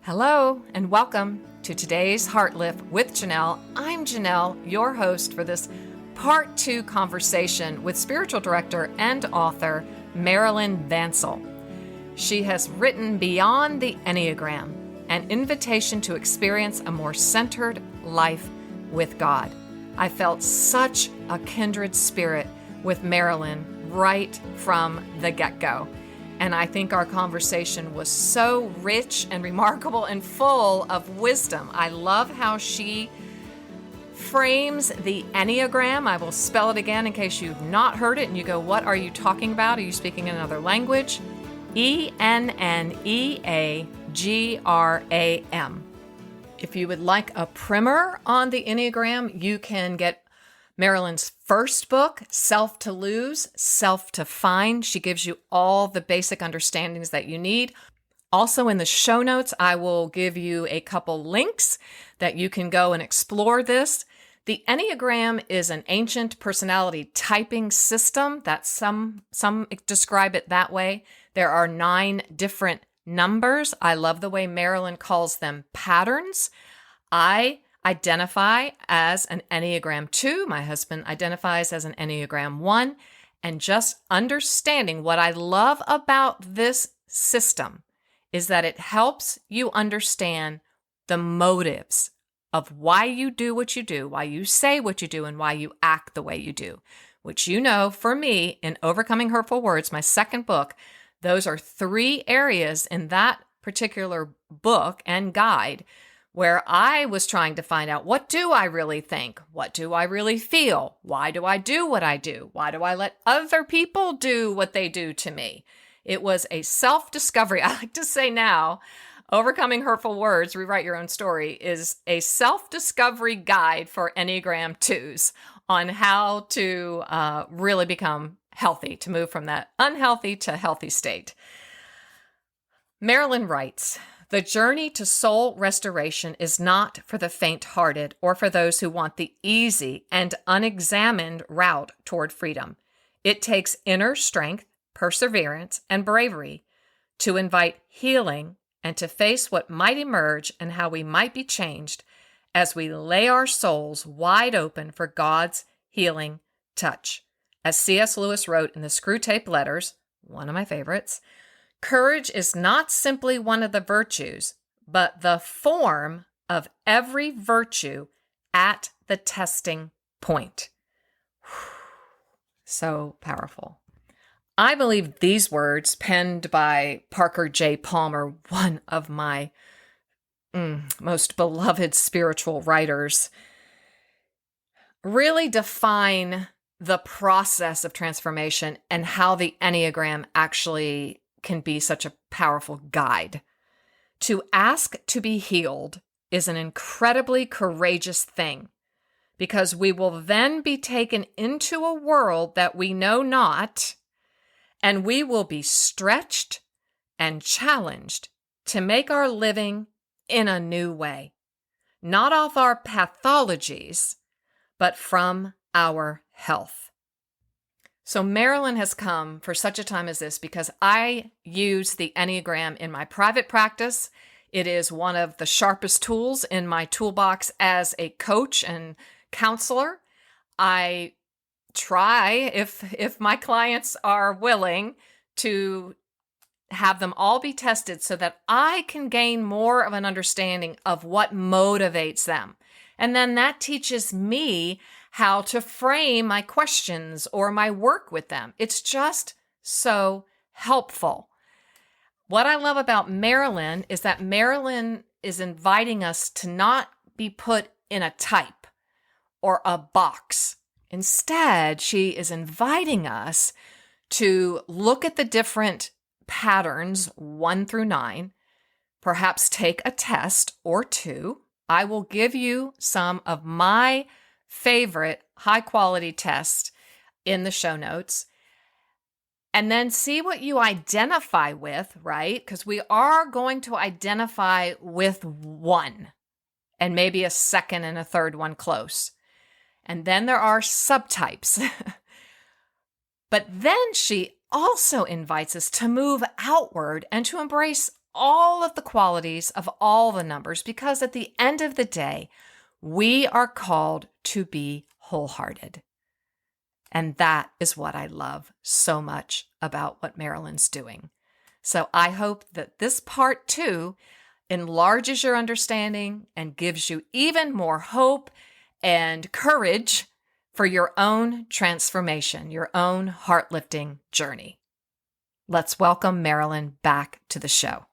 Hello and welcome to today's Heart Lift with Janell. I'm Janell, your host for this part 2 conversation with spiritual director and author Marilyn Vancil. She has written Beyond the Enneagram, an invitation to experience a more centered life with God. I felt such a kindred spirit with Marilyn right from the get-go. And I think our conversation was so rich and remarkable and full of wisdom. I love how she frames the Enneagram. I will spell it again in case you've not heard it and you go, what are you talking about? Are you speaking in another language? Enneagram. If you would like a primer on the Enneagram, you can get Marilyn's first book, Self to Lose, Self to Find. She gives you all the basic understandings that you need. Also in the show notes, I will give you a couple links that you can go and explore this. The Enneagram is an ancient personality typing system that some describe it that way. There are 9 different numbers. I love the way Marilyn calls them patterns. I identify as an Enneagram 2. My husband identifies as an Enneagram 1. And just understanding what I love about this system is that it helps you understand the motives of why you do what you do, why you say what you do, and why you act the way you do, which for me, in Overcoming Hurtful Words, my second book, those are 3 areas in that particular book and guide where I was trying to find out, what do I really think? What do I really feel? Why do I do what I do? Why do I let other people do what they do to me? It was a self-discovery. I like to say now, Overcoming Hurtful Words, Rewrite Your Own Story, is a self-discovery guide for Enneagram 2s on how to really become healthy, to move from that unhealthy to healthy state. Marilyn writes, "The journey to soul restoration is not for the faint-hearted or for those who want the easy and unexamined route toward freedom. It takes inner strength, perseverance, and bravery to invite healing and to face what might emerge and how we might be changed as we lay our souls wide open for God's healing touch." As C.S. Lewis wrote in the Screwtape Letters, one of my favorites, "Courage is not simply one of the virtues, but the form of every virtue at the testing point." So powerful. I believe these words, penned by Parker J. Palmer, one of my most beloved spiritual writers, really define the process of transformation and how the Enneagram actually can be such a powerful guide. To ask to be healed is an incredibly courageous thing, because we will then be taken into a world that we know not, and we will be stretched and challenged to make our living in a new way, not off our pathologies, but from our health. So Marilyn has come for such a time as this because I use the Enneagram in my private practice. It is one of the sharpest tools in my toolbox as a coach and counselor. I try, if my clients are willing, to have them all be tested so that I can gain more of an understanding of what motivates them. And then that teaches me how to frame my questions or my work with them. It's just so helpful. What I love about Marilyn is that Marilyn is inviting us to not be put in a type or a box. Instead, she is inviting us to look at the different patterns, 1 through 9, perhaps take a test or 2. I will give you some of my favorite high-quality tests in the show notes, and then see what you identify with, right? Because we are going to identify with one, and maybe a second and a third one close. And then there are subtypes. But then she also invites us to move outward and to embrace all of the qualities of all the numbers, because at the end of the day, we are called to be wholehearted. And that is what I love so much about what Marilyn's doing. So I hope that this part 2 enlarges your understanding and gives you even more hope and courage for your own transformation, your own heart-lifting journey. Let's welcome Marilyn back to the show.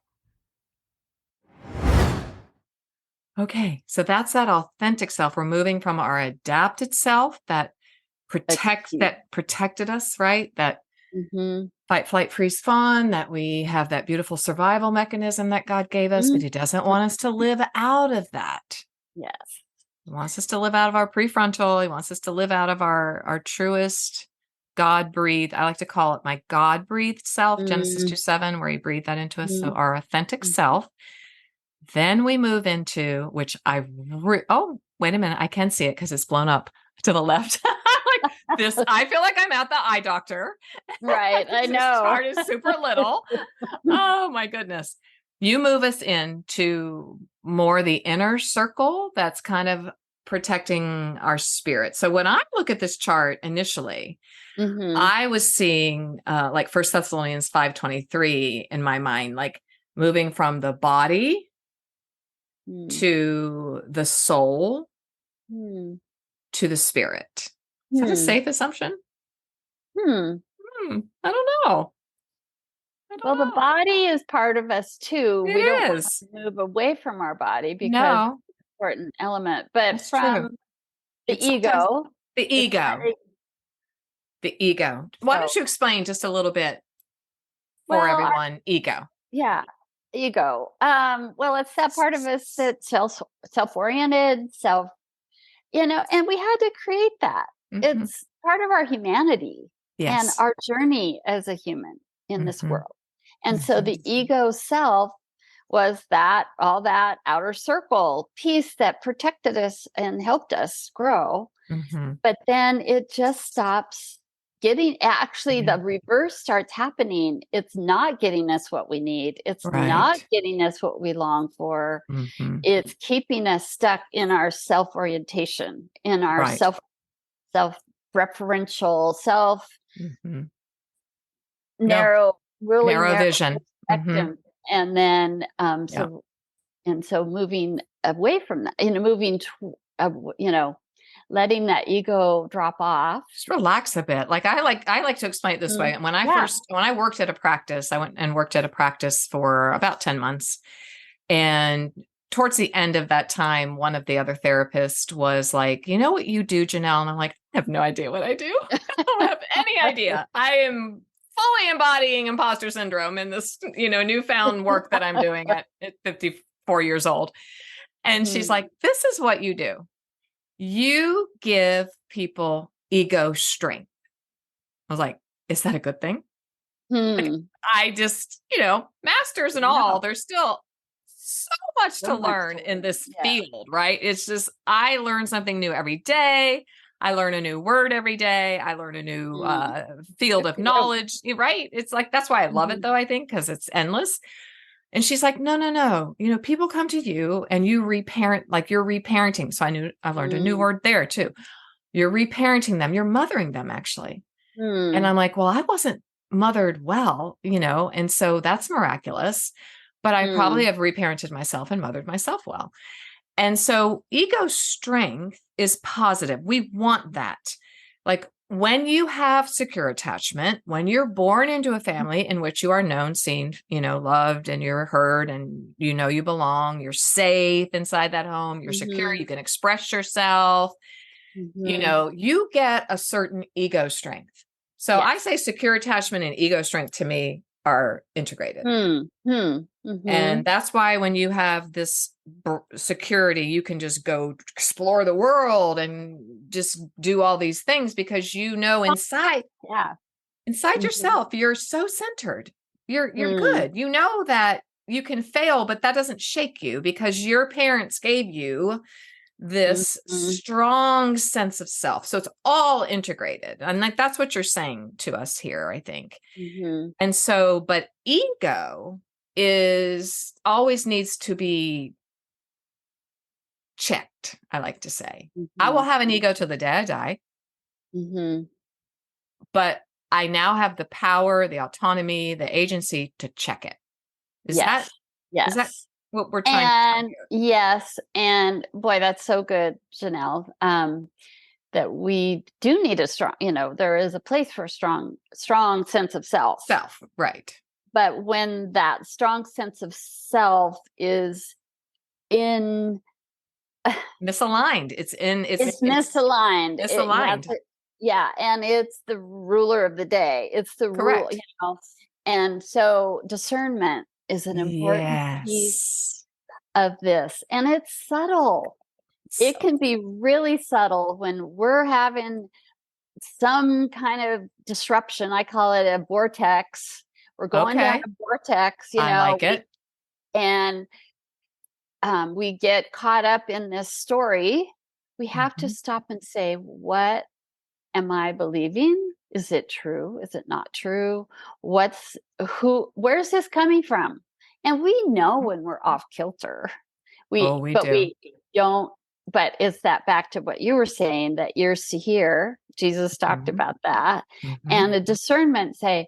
Okay, so that's that authentic self. We're moving from our adapted self that protected us, right? That fight, flight, freeze, fawn, that we have that beautiful survival mechanism that God gave us, but He doesn't want us to live out of that. Yes. He wants us to live out of our prefrontal. He wants us to live out of our truest God-breathed, I like to call it my God-breathed self, Genesis 2:7, where He breathed that into us. So our authentic self. Then we move into, which oh, wait a minute. I can see it because it's blown up to the left. Like this, I feel like I'm at the eye doctor. Right. I know. This chart is super little. Oh my goodness. You move us into more the inner circle that's kind of protecting our spirit. So when I look at this chart initially, I was seeing like 1 Thessalonians 5:23 in my mind, like moving from the body to the soul to the spirit. Is that a safe assumption? I don't know. The body is part of us too. It we don't is. want to move away from our body because it's an important element. But That's from true. the ego. The ego. Why don't you explain just a little bit for everyone? Ego. Yeah. Ego. Well, it's that part of us that's self-oriented, and we had to create that. It's part of our humanity and our journey as a human in this world. And so the ego self was all that outer circle piece that protected us and helped us grow. But then it just stops actually the reverse starts happening. It's not getting us what we need. It's not getting us what we long for. It's keeping us stuck in our self-orientation, in our self-referential, narrow vision. And then so moving away from that, letting that ego drop off. Just relax a bit. Like I like to explain it this way. When I worked at a practice, I went and worked at a practice for about 10 months. And towards the end of that time, one of the other therapists was like, you know what you do, Janell? And I'm like, I have no idea what I do. I don't have any idea. I am fully embodying imposter syndrome in this, newfound work that I'm doing at 54 years old. And she's like, this is what you do. You give people ego strength. I was like, is that a good thing? Like, I just, masters and all, there's still so much to learn in this field, right? It's just, I learn something new every day. I learn a new word every day. I learn a new field of knowledge, right? It's like, that's why I love it though, I think, because it's endless. And she's like, no. People come to you and you reparent, like you're reparenting. So I learned a new word there too. You're reparenting them. You're mothering them actually. And I'm like, well, I wasn't mothered well, and so that's miraculous, but I probably have reparented myself and mothered myself well. And so ego strength is positive. We want that. Like when you have secure attachment, when you're born into a family in which you are known, seen, loved, and you're heard, and you belong, you're safe inside that home, you're secure, you can express yourself, you get a certain ego strength. So I say secure attachment and ego strength to me are integrated. And that's why when you have this security, you can just go explore the world and just do all these things because inside yourself, you're so centered. You're good. You know that you can fail, but that doesn't shake you because your parents gave you this strong sense of self. So it's all integrated. And like, that's what you're saying to us here, I think. And so, but ego always needs to be checked, I like to say. Mm-hmm. I will have an ego till the day I die. Mm-hmm. But I now have the power, the autonomy, the agency to check it. Is that what we're trying to do? Yes. And boy, that's so good, Janell. That we do need a strong, there is a place for a strong sense of self. Right. But when that strong sense of self is in misaligned, it's misaligned. And it's the ruler of the day. It's the rule, and so discernment is an important piece of this, and it's subtle. It can be really subtle when we're having some kind of disruption. I call it a vortex. We're going down a vortex, I like it. And we get caught up in this story. We have to stop and say, what am I believing? Is it true? Is it not true? Where's this coming from? And we know when we're off kilter. We don't. But it's that back to what you were saying, that ears to hear. Jesus talked about that. And the discernment say,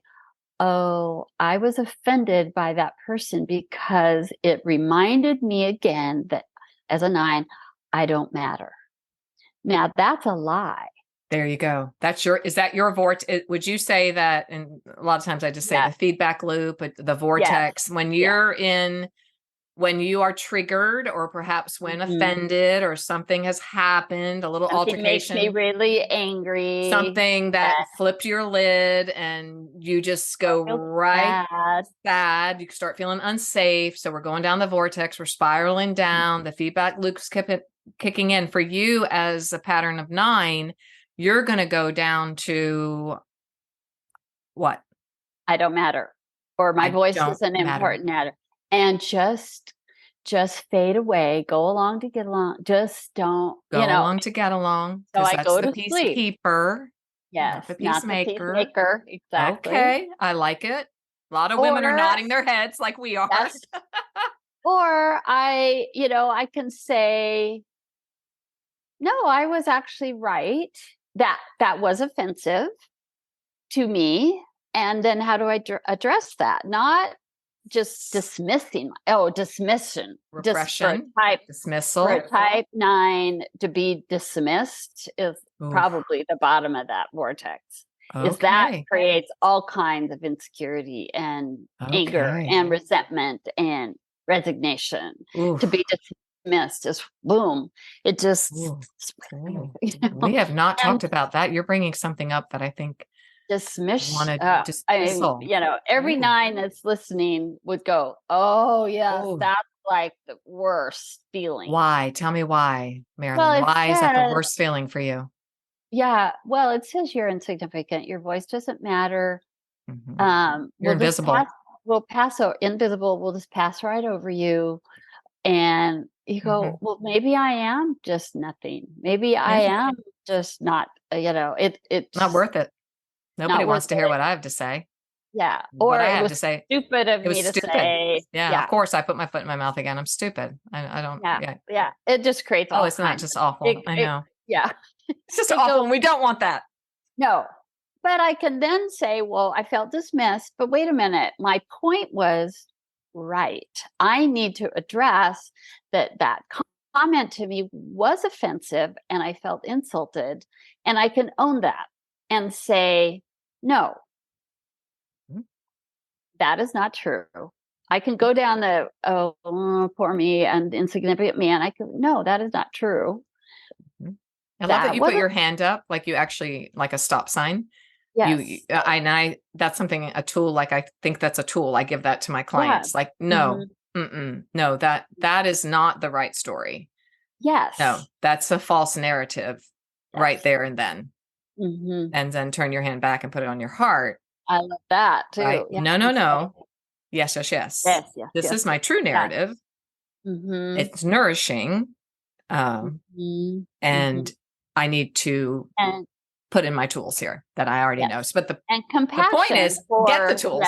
oh, I was offended by that person because it reminded me again that as a 9, I don't matter. Now that's a lie. There you go. Is that your vortex? Would you say that? And a lot of times I just say the feedback loop, the vortex, when when you are triggered, or perhaps when offended, or something has happened, a little altercation makes me really angry, something that flipped your lid, and you just go sad. You start feeling unsafe. So we're going down the vortex. We're spiraling down. The feedback loop's kicking in. For you as a pattern of 9, you're going to go down to what? I don't matter, or my voice isn't important matter. And just fade away. Go along to get along. Just don't go along to get along. So I go to peacekeeper. Yes, not the peacemaker. Exactly. Okay, I like it. A lot of women are nodding their heads like we are. Yes. Or I can say, no, I was actually right. That was offensive to me. And then how do I address that? Not just dismissing. Dismission. Repression. Dismissal. For a type 9 to be dismissed is probably the bottom of that vortex. Is that creates all kinds of insecurity and anger and resentment and resignation. To be dismissed is boom. It just we have not talked about that. You're bringing something up that I think every 9 that's listening would go, oh yes, that's like the worst feeling. Why? Tell me why, Marilyn. Why is that the worst feeling for you? Yeah, well, it says you're insignificant. Your voice doesn't matter. You're invisible. We'll just pass right over you. And you go, well, maybe I am just nothing. Maybe I am just not, it's not worth it. Nobody wants to hear what I have to say. Yeah. Or I have to say. Stupid of me to say. Yeah. Of course, I put my foot in my mouth again. I'm stupid. I don't. Yeah. It just creates. It's not just awful. I know. Yeah. It's just awful, and we don't want that. No. But I can then say, well, I felt dismissed. But wait a minute. My point was right. I need to address that comment to me was offensive, and I felt insulted, and I can own that and say, no, that is not true. I can go down the, poor me and insignificant me. And no, that is not true. I love that you put your hand up, like you actually, like a stop sign. Yes. That's a tool. Like, I think that's a tool. I give that to my clients. Like, no, no, that is not the right story. Yes. No, that's a false narrative right there and then. And then turn your hand back and put it on your heart. I love that too. Right? Yeah. No. Yes. This is my true narrative. It's nourishing. And I need to put in my tools here that I already know. But the compassion. The point is, get the tools.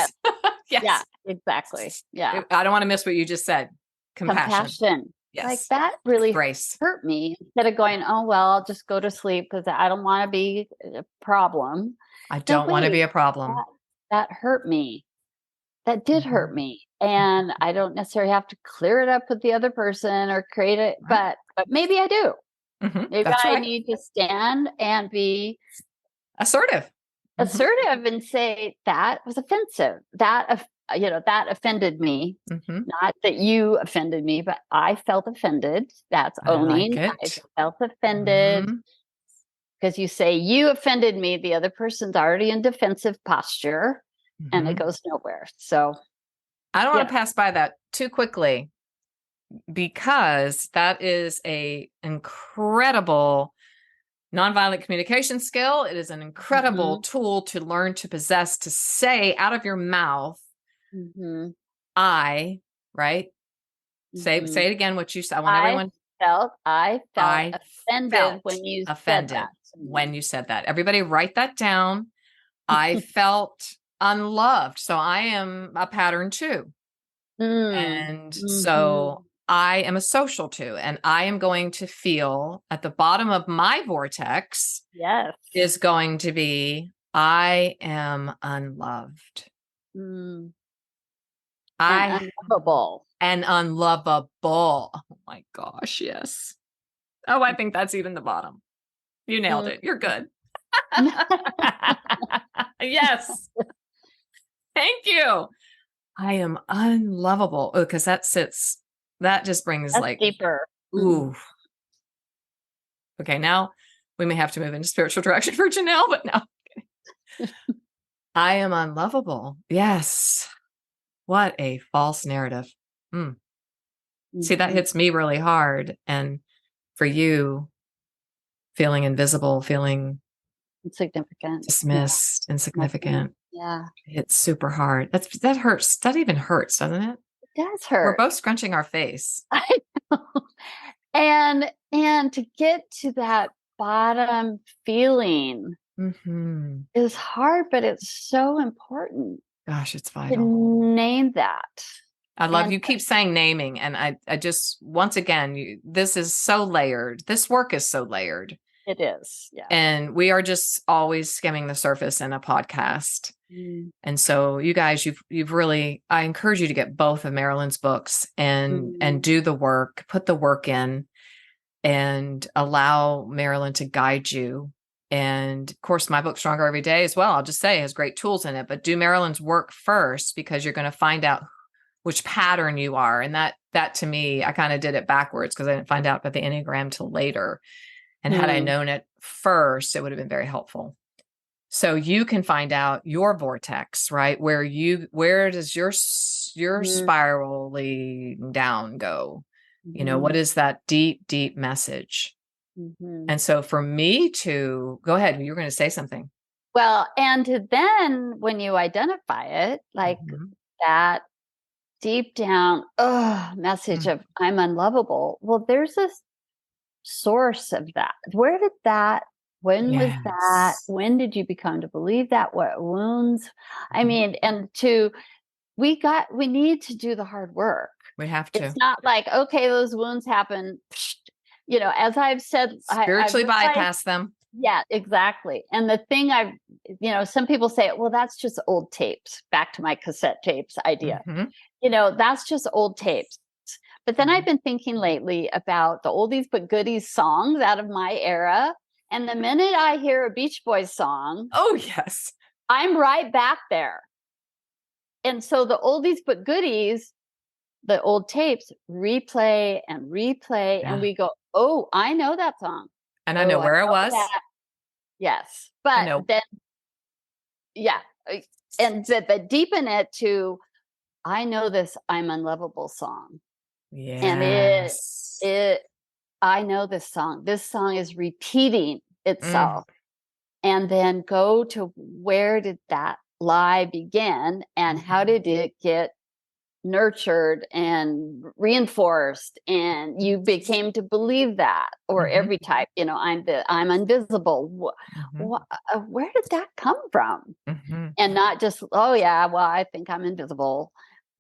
Yes. Exactly. Yeah. I don't want to miss what you just said. Compassion. Yes. Like that really Grace. hurt me, instead of going, oh, well, I'll just go to sleep because I don't want to be a problem. I don't want to be a problem. That hurt me. That did hurt me. And I don't necessarily have to clear it up with the other person or create it, but maybe I do. Maybe I need to stand and be assertive and say that was offensive. That offended me. Not that you offended me, but I felt offended. That's owning. I felt offended because you say you offended me. The other person's already in defensive posture and it goes nowhere. So I don't want to pass by that too quickly, because that is a incredible nonviolent communication skill. It is an incredible tool to learn to possess, to say out of your mouth, I, right? Say it again, what you said. I want everyone. I felt offended when you said that. When you said that. Everybody write that down. I felt unloved. So I am a pattern 2. And so I am a social 2, and I am going to feel at the bottom of my vortex is going to be, I am unloved. Unlovable. And unlovable. Oh my gosh. Yes. Oh, I think that's even the bottom. You nailed it. You're good. Yes. Thank you. I am unlovable. Oh, because that just brings that's deeper. Ooh. Okay. Now we may have to move into spiritual direction for Janell, but no. I am unlovable. Yes. What a false narrative. See, that hits me really hard. And for you, feeling invisible, feeling insignificant, dismissed, insignificant. Yeah. It's super hard. That hurts. That even hurts, doesn't it? It does hurt. We're both scrunching our face. I know. And to get to that bottom feeling is hard, but it's so important. Gosh, it's vital. To name that. I love you keep saying naming. And I just, once again, this is so layered. This work is so layered. It is. Yeah. And we are just always skimming the surface in a podcast. And so you guys, you've really, I encourage you to get both of Marilyn's books and do the work, put the work in, and allow Marilyn to guide you. And of course, my book, Stronger Every Day, as well, I'll just say, has great tools in it, but do Marilyn's work first, because you're going to find out which pattern you are. And that to me, I kind of did it backwards because I didn't find out about the Enneagram till later. And had I known it first, it would have been very helpful. So you can find out your vortex, right? Where does your spiraling down go? What is that deep, deep message? And so for me to go ahead, you were going to say something. Well, and then when you identify it, like that deep down message of I'm unlovable. Well, there's this source of that. Where did that, when was that? When did you become to believe that? What wounds? I mean, and we need to do the hard work. We have to. It's not like, okay, those wounds happen. As I've said, spiritually bypass them. Yeah, exactly. And the thing some people say, well, that's just old tapes, back to my cassette tapes idea. That's just old tapes. But then I've been thinking lately about the oldies but goodies songs out of my era. And the minute I hear a Beach Boys song, oh yes, I'm right back there. And so the oldies but goodies, the old tapes, replay and replay. And we go, oh, I know that song. And I know where it was. Yes. But then, and the deepen it to, I know this I'm unlovable song. Yes. And I know this song. This song is repeating itself. And then go to, where did that lie begin? And how did it get nurtured and reinforced, and you became to believe that, or every type, I'm invisible. Where did that come from? And not just, oh yeah, well, I think I'm invisible.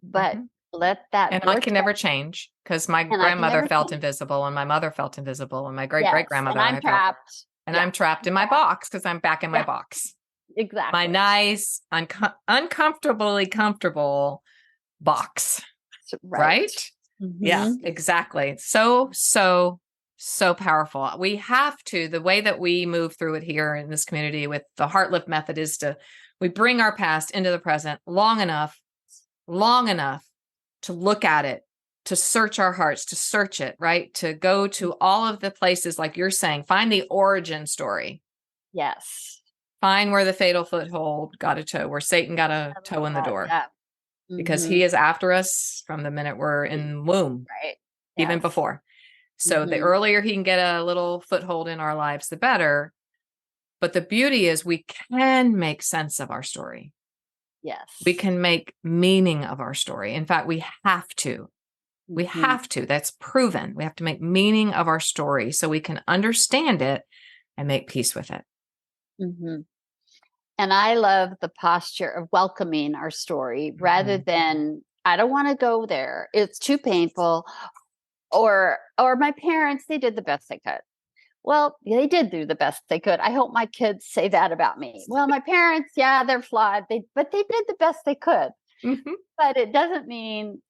but let that and I can never change because my grandmother felt invisible and my mother felt invisible and my great-great-grandmother. And I'm trapped. And I'm trapped in my box because I'm back in my box. Exactly. My nice, uncomfortably comfortable box. Right? Yeah, exactly. So powerful. We have to, the way that we move through it here in this community with the Heart Lift method is we bring our past into the present long enough to look at it, to search our hearts, to search it, right? To go to all of the places, like you're saying, find the origin story. Yes. Find where the fatal foothold got a toe, where Satan got a toe in the door. Yeah. Because he is after us from the minute we're in womb, right? Even before. So the earlier he can get a little foothold in our lives, the better. But the beauty is we can make sense of our story. Yes. We can make meaning of our story. In fact, we have to. We have to. That's proven. We have to make meaning of our story so we can understand it and make peace with it. And I love the posture of welcoming our story rather than, I don't want to go there. It's too painful. Or my parents, they did the best they could. Well, they did do the best they could. I hope my kids say that about me. Well, my parents, yeah, they're flawed. But they did the best they could. But it doesn't mean,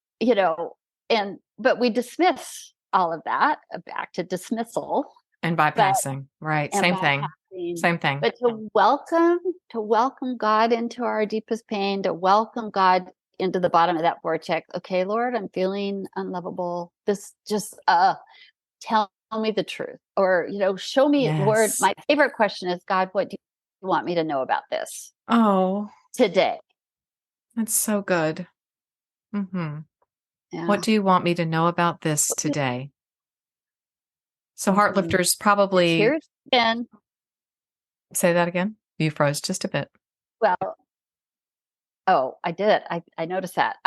but we dismiss all of that, back to dismissal. And bypassing, right? Same thing. But to welcome God into our deepest pain, to welcome God into the bottom of that vortex. Okay, Lord, I'm feeling unlovable. This just tell me the truth, or show me. Lord, my favorite question is, God, what do you want me to know about this today? That's so good. What do you want me to know about this today? So Heart Lifters probably Here's again. Say that again. You froze just a bit. Well, I did. I noticed that.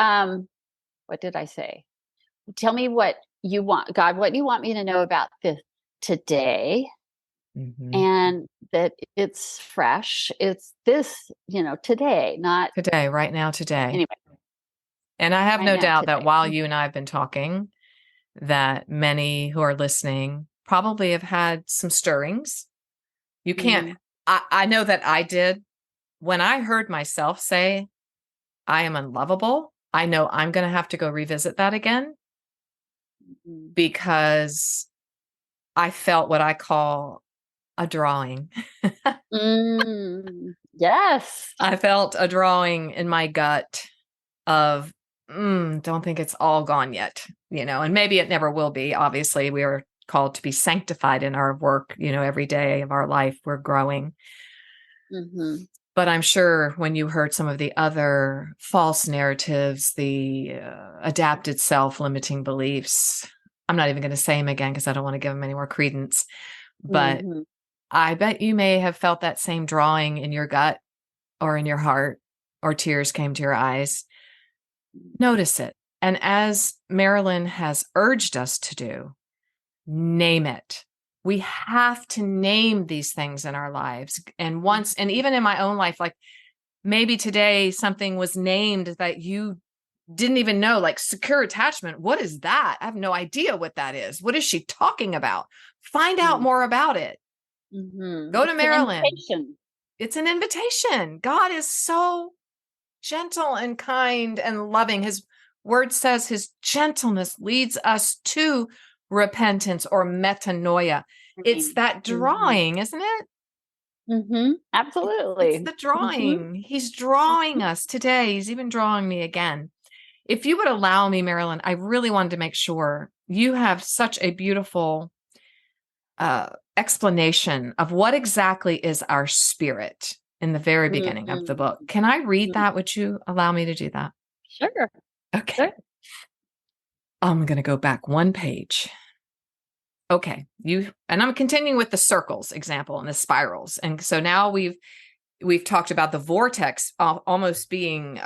What did I say? Tell me what you want, God. What do you want me to know about this today? And that it's fresh. It's this, today, not today, right now, today. Anyway. And I have no doubt that while you and I have been talking, that many who are listening probably have had some stirrings. You can't, I know that I did. When I heard myself say, I am unlovable, I know I'm going to have to go revisit that again because I felt what I call a drawing. Yes. I felt a drawing in my gut of, don't think it's all gone yet, and maybe it never will be. Obviously, we are called to be sanctified in our work, every day of our life, we're growing. But I'm sure when you heard some of the other false narratives, the adapted self-limiting beliefs, I'm not even going to say them again because I don't want to give them any more credence. But I bet you may have felt that same drawing in your gut or in your heart, or tears came to your eyes. Notice it. And as Marilyn has urged us to do, name it. We have to name these things in our lives. And even in my own life, like maybe today something was named that you didn't even know, like secure attachment. What is that? I have no idea what that is. What is she talking about? Find out more about it. Go to Marilyn. It's an invitation. God is so gentle and kind and loving. His word says his gentleness leads us to repentance or metanoia. It's that drawing, isn't it? Absolutely. It's the drawing. He's drawing us today. He's even drawing me again. If you would allow me, Marilyn, I really wanted to make sure you have such a beautiful explanation of what exactly is our spirit in the very beginning of the book. Can I read that? Would you allow me to do that? Sure. Okay. Sure. I'm going to go back one page. Okay. And I'm continuing with the circles example and the spirals. And so now we've talked about the vortex almost being,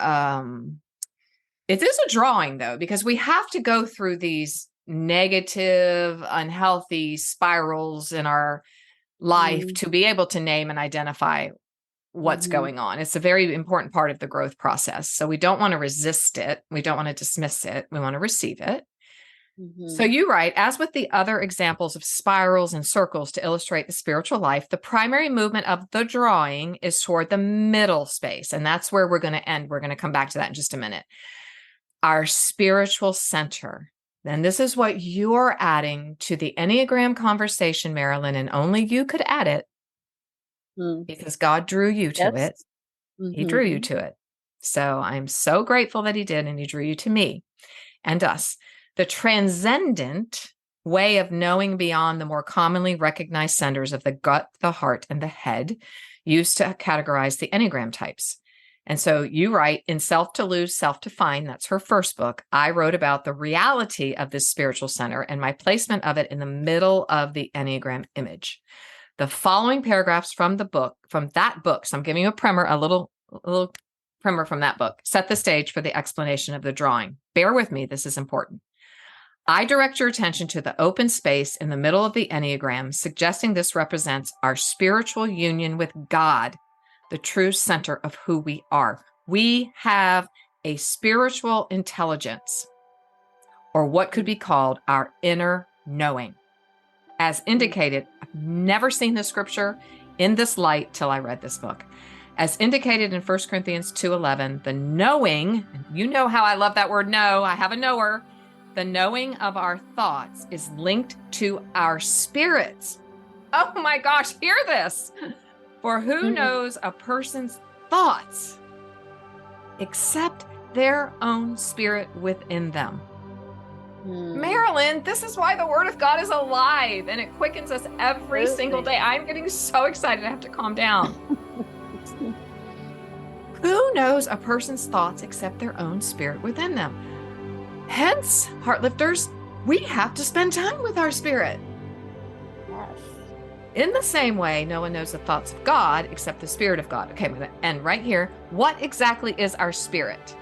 it is a drawing though, because we have to go through these negative, unhealthy spirals in our life to be able to name and identify what's going on. It's a very important part of the growth process. So we don't want to resist it. We don't want to dismiss it. We want to receive it. So you write, as with the other examples of spirals and circles to illustrate the spiritual life, the primary movement of the drawing is toward the middle space. And that's where we're going to end. We're going to come back to that in just a minute. Our spiritual center. And this is what you're adding to the Enneagram conversation, Marilyn, and only you could add it because God drew you to it. He drew you to it. So I'm so grateful that he did, and he drew you to me and us. The transcendent way of knowing beyond the more commonly recognized centers of the gut, the heart, and the head used to categorize the Enneagram types. And so you write, in Self to Lose, Self to Find, that's her first book, I wrote about the reality of this spiritual center and my placement of it in the middle of the Enneagram image. The following paragraphs from that book, so I'm giving you a primer, a little primer from that book, set the stage for the explanation of the drawing. Bear with me, this is important. I direct your attention to the open space in the middle of the Enneagram, suggesting this represents our spiritual union with God, the true center of who we are. We have a spiritual intelligence, or what could be called our inner knowing. As indicated, I've never seen the scripture in this light till I read this book. As indicated in 1 Corinthians 2:11, the knowing, you know how I love that word know, I have a knower. The knowing of our thoughts is linked to our spirits. Oh my gosh, hear this. For who knows a person's thoughts except their own spirit within them? Marilyn, this is why the word of God is alive and it quickens us every single day. I'm getting so excited. I have to calm down. Who knows a person's thoughts except their own spirit within them? Hence, Heartlifters, we have to spend time with our spirit. Yes. In the same way, no one knows the thoughts of God except the Spirit of God. Okay, I'm going to end right here. What exactly is our spirit?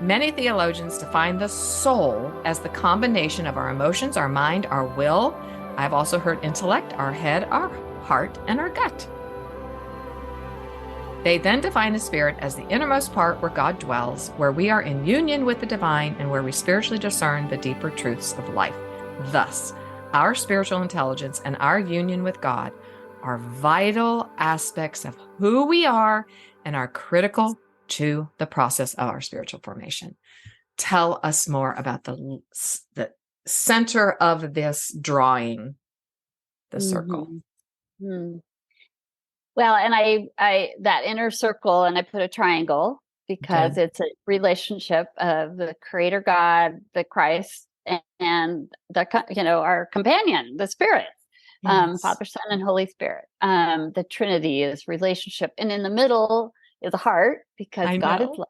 Many theologians define the soul as the combination of our emotions, our mind, our will. I've also heard intellect, our head, our heart, and our gut. They then define the spirit as the innermost part where God dwells, where we are in union with the divine, and where we spiritually discern the deeper truths of life. Thus, our spiritual intelligence and our union with God are vital aspects of who we are and are critical to the process of our spiritual formation. Tell us more about the center of this drawing, the circle. Well, and I that inner circle, and I put a triangle because it's a relationship of the Creator God, the Christ, and the our companion, the Spirit, Father, Son, and Holy Spirit. The Trinity is relationship, and in the middle is a heart because God is love,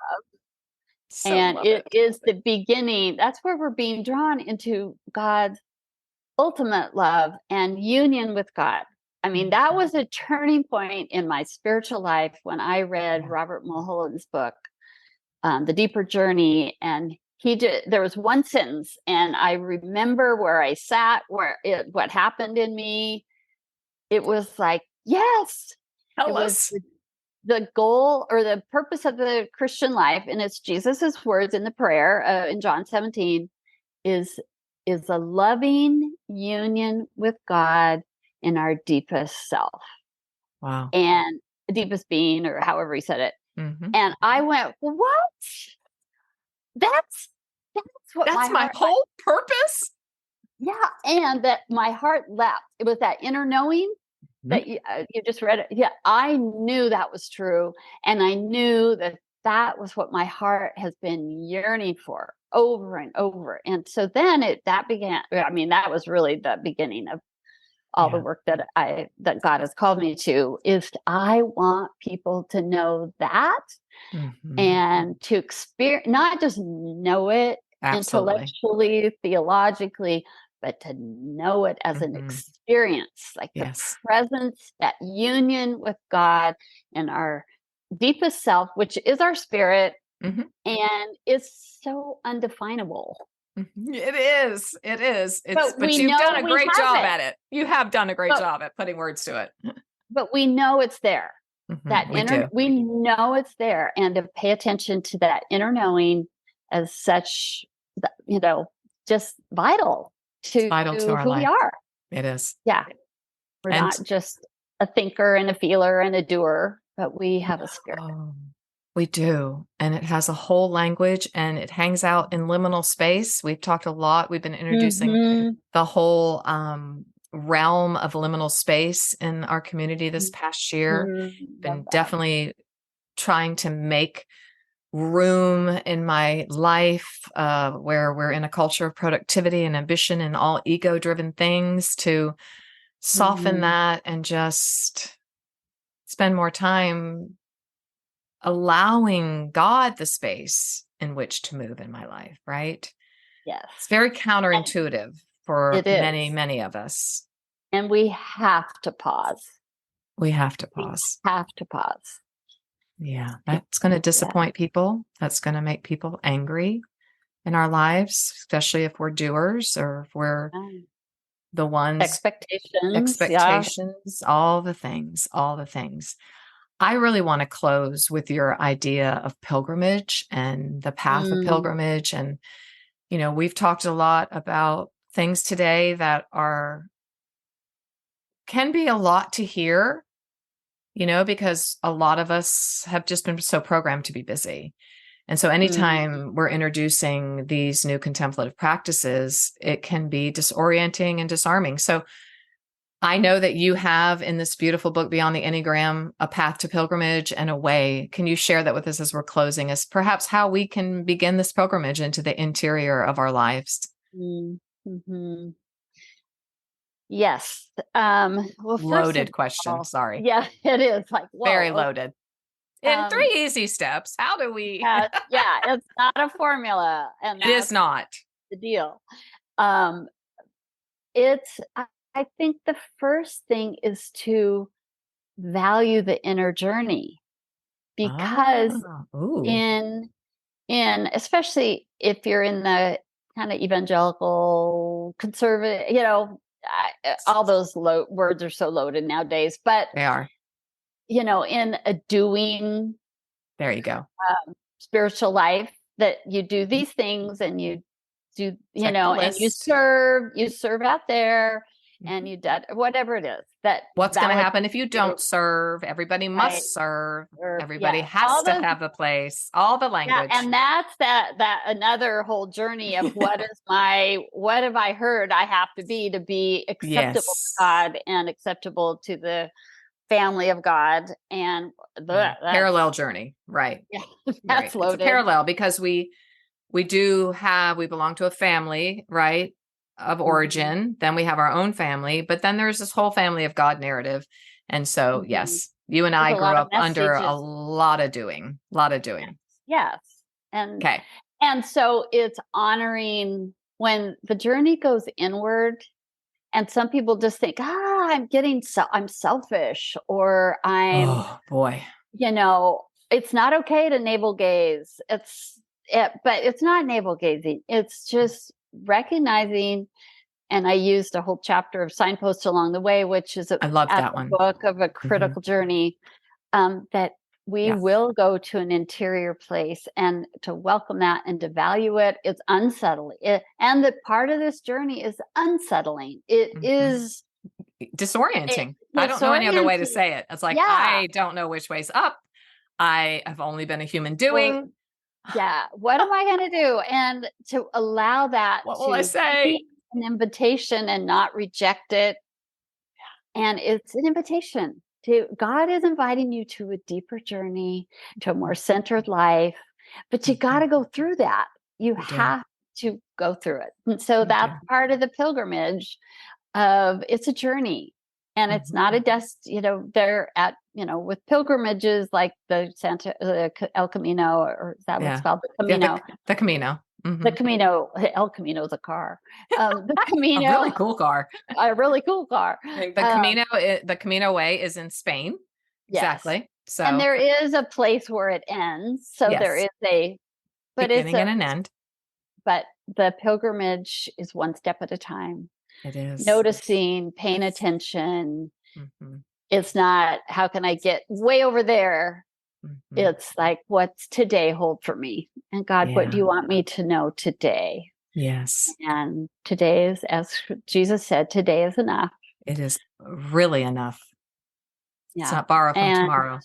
and it is the beginning. That's where we're being drawn into God's ultimate love and union with God. I mean, that was a turning point in my spiritual life when I read Robert Mulholland's book, The Deeper Journey. And there was one sentence, and I remember where I sat, what happened in me. It was like, yes, Tell us. The goal or the purpose of the Christian life, and it's Jesus's words in the prayer in John 17, is a loving union with God in our deepest self. Wow. And deepest being, or however he said it. And I went, what? That's my whole purpose. Yeah. And that my heart leapt. It was that inner knowing that you just read it. Yeah. I knew that was true. And I knew that was what my heart has been yearning for over and over. And so then that began, I mean, that was really the beginning of all the work that God has called me to. Is I want people to know that and to experience, not just know it intellectually, theologically, but to know it as an experience, like the presence, that union with God and our deepest self, which is our spirit, and it's so undefinable. It is. But you've done a great job at it. You have done a great job at putting words to it. But we know it's there. That We do. we know it's there, and to pay attention to that inner knowing as such, just vital to our who we life. are. It is. Yeah. We're not just a thinker and a feeler and a doer, but we have a spirit. Oh, we do. And it has a whole language, and it hangs out in liminal space. We've talked a lot. We've been introducing the whole realm of liminal space in our community this past year. Been definitely trying to make room in my life where we're in a culture of productivity and ambition and all ego-driven things, to soften that and just spend more time allowing God the space in which to move in my life, right? Yes. It's very counterintuitive for many, many of us. And we have to pause. We have to pause. Yeah, that's going to disappoint people. That's going to make people angry in our lives, especially if we're doers or if we're the ones. Expectations, all the things. I really want to close with your idea of pilgrimage and the path of pilgrimage. And, we've talked a lot about things today that can be a lot to hear, because a lot of us have just been so programmed to be busy. And so anytime we're introducing these new contemplative practices, it can be disorienting and disarming. So I know that you have in this beautiful book, Beyond the Enneagram, a path to pilgrimage and a way. Can you share that with us as we're closing, as perhaps how we can begin this pilgrimage into the interior of our lives? Yes. Well, loaded question. Sorry. Yeah, it is like, whoa, very loaded. In 3 easy steps, how do we? It's not a formula, and it is not the deal. I think the first thing is to value the inner journey, because in especially if you're in the kind of evangelical conservative, all those words are so loaded nowadays, but they are, in a doing, there you go, spiritual life, that you do these things and you do, and you serve out there, and you do whatever it is that what's going to happen if you don't serve. Everybody must serve. Everybody has to have a place, all the language. And that's that another whole journey of what have I heard I have to be acceptable to God and acceptable to the family of God, and parallel journey, right? Yeah, that's right. It's a parallel, because we belong to a family, right, of origin. Then we have our own family, but then there's this whole family of God narrative. And so, yes, you and I grew up under a lot of doing. Yes. And so it's honoring when the journey goes inward. And some people just think, I'm selfish, or oh boy, it's not okay to navel gaze. But it's not navel gazing. It's just recognizing. And I used a whole chapter of Signposts Along the Way, which is I love that one. Book of a critical journey, that we will go to an interior place, and to welcome that and to value it. It's unsettling. And the part of this journey is unsettling. It is disorienting. I don't know any other way to say it. It's like, I don't know which way's up. I have only been a human doing. What am I going to do? And to allow that what will I say? An invitation and not reject it. And it's an invitation to God is inviting you to a deeper journey, to a more centered life, but you got to go through that. You have to go through it. And so that's part of the pilgrimage of it's a journey, and it's not a they're at, with pilgrimages like the El Camino, or is that what's called? The Camino. The Camino. The Camino, El Camino is a car. The Camino, a really cool car. A really cool car. The Camino way is in Spain. Exactly. So, and there is a place where it ends. So there is beginning and an end. But the pilgrimage is one step at a time. It is noticing, paying attention, It's not, how can I get way over there? Mm-hmm. It's like, what's today hold for me? And God, what do you want me to know today? Yes. And today is, as Jesus said, today is enough. It is really enough. Yeah. It's not borrow from tomorrow.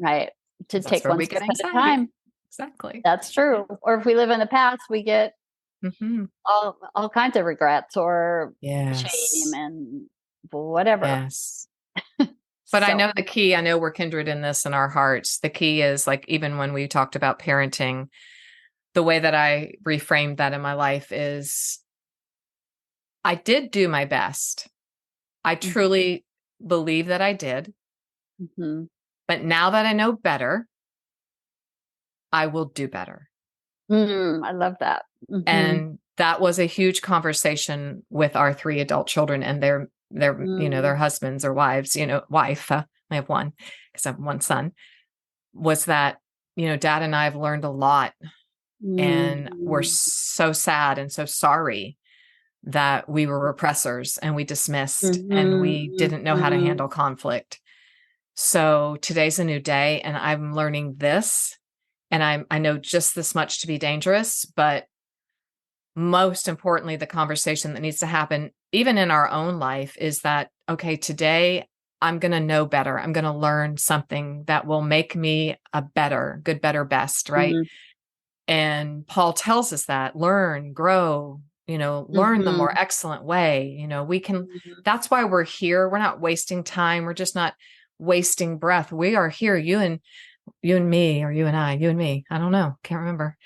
Right. To take one step at a time. Exactly. That's true. Or if we live in the past, we get all kinds of regrets or shame and whatever. Yes. But I know the key, I know we're kindred in this in our hearts. The key is, like, even when we talked about parenting, the way that I reframed that in my life is I did do my best. I truly believe that I did. But now that I know better, I will do better. I love that. And that was a huge conversation with our 3 adult children and their their husbands or wives, wife, I have one because I have one son, was that, Dad and I have learned a lot, and we're so sad and so sorry that we were repressors and we dismissed and we didn't know how to handle conflict. So today's a new day, and I'm learning this, and I know just this much to be dangerous, but most importantly, the conversation that needs to happen, even in our own life, is that, okay, today I'm going to know better. I'm going to learn something that will make me a better, good, better, best, right? And Paul tells us that learn, grow, learn the more excellent way. We can, that's why we're here. We're not wasting time. We're just not wasting breath. We are here. You and me, or you and me. I don't know. Can't remember.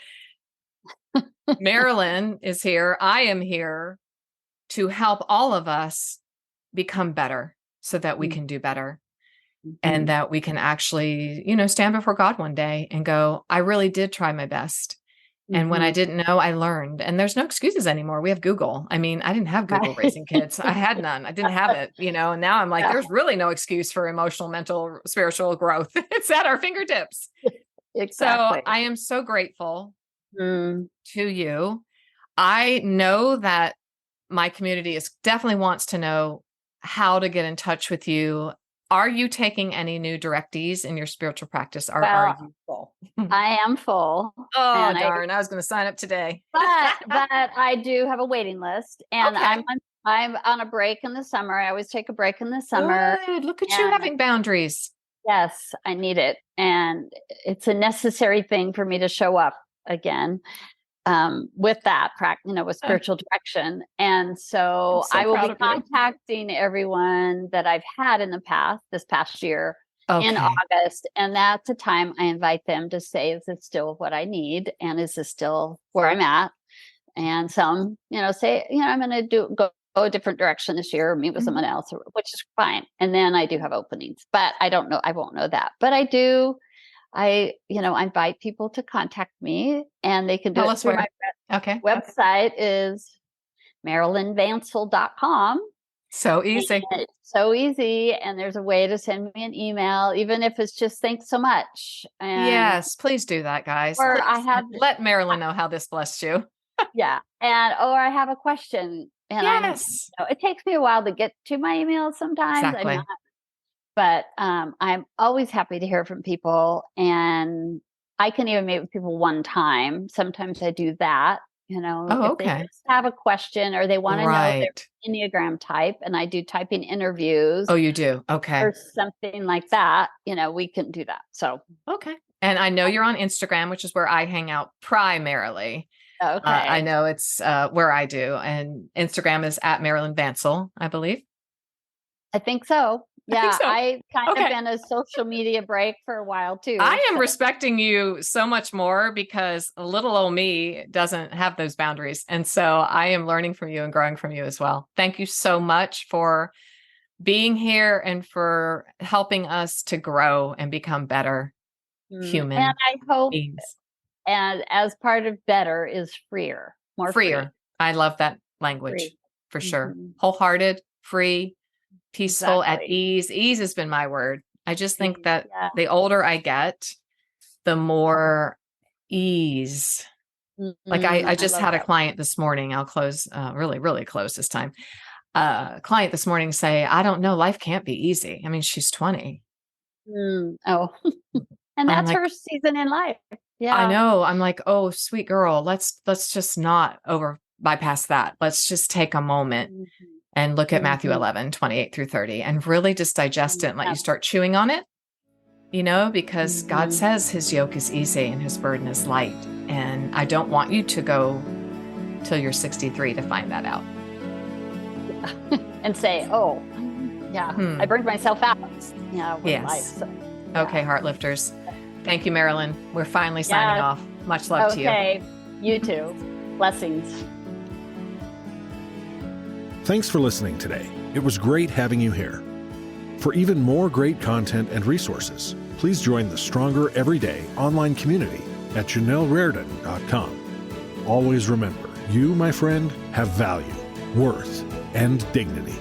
Marilyn is here. I am here to help all of us become better so that we can do better and that we can actually, stand before God one day and go, I really did try my best. And when I didn't know, I learned. And there's no excuses anymore. We have Google. I mean, I didn't have Google raising kids. I had none. I didn't have it, and now I'm like, there's really no excuse for emotional, mental, spiritual growth. It's at our fingertips. Exactly. So I am so grateful to you. I know that my community definitely wants to know how to get in touch with you. Are you taking any new directees in your spiritual practice? Are you full? I am full. Oh, darn. I was going to sign up today. But I do have a waiting list, and I'm on a break in the summer. I always take a break in the summer. Good. Look at you having boundaries. Yes, I need it. And it's a necessary thing for me to show up again with that practice, with spiritual direction. And so I will be contacting everyone that I've had in the past, this past year in August. And that's a time I invite them to say, is this still what I need? And is this still where I'm at? And some, say, I'm going to go a different direction this year, or meet with someone else, which is fine. And then I do have openings, but I don't know. I won't know that, but I do. I invite people to contact me, and they can do it through my website is marilynvancil.com. So easy. It's so easy. And there's a way to send me an email, even if it's just thanks so much. And yes, please do that, guys. Or let Marilyn know how this blessed you. Yeah. Or I have a question. And yes. it takes me a while to get to my emails sometimes. Exactly. But I'm always happy to hear from people, and I can even meet with people one time. Sometimes I do that, if they just have a question or they want to know their Enneagram type, and I do typing interviews. Oh, you do? Okay. Or something like that, we can do that. So. Okay. And I know you're on Instagram, which is where I hang out primarily. Okay. I know it's where I do. And Instagram is at Marilyn Vansel, I believe. I think so. Yeah, I kind of been a social media break for a while too. I am respecting you so much more because little old me doesn't have those boundaries. And so I am learning from you and growing from you as well. Thank you so much for being here and for helping us to grow and become better human And I hope, beings. And as part of better is freer, more freer. Free. I love that language for sure. Wholehearted, free, peaceful, at ease. Ease has been my word. I just think that the older I get, the more ease. Like I just had a client this morning. I'll close really, really close this time. a client this morning say, I don't know, life can't be easy. I mean, she's 20. Oh, and that's like, her season in life. Yeah. I know. I'm like, oh, sweet girl, let's just not bypass that. Let's just take a moment and look at Matthew 11:28-30 and really just digest it and let you start chewing on it, because God says his yoke is easy and his burden is light. And I don't want you to go till you're 63 to find that out. And say, oh, yeah, I burned myself out. With life. So, yeah. Okay, heart lifters. Thank you, Marilyn. We're finally signing off. Much love to you. Okay, you too. Blessings. Thanks for listening today. It was great having you here. For even more great content and resources, please join the Stronger Everyday online community at janellreardon.com. Always remember, you, my friend, have value, worth, and dignity.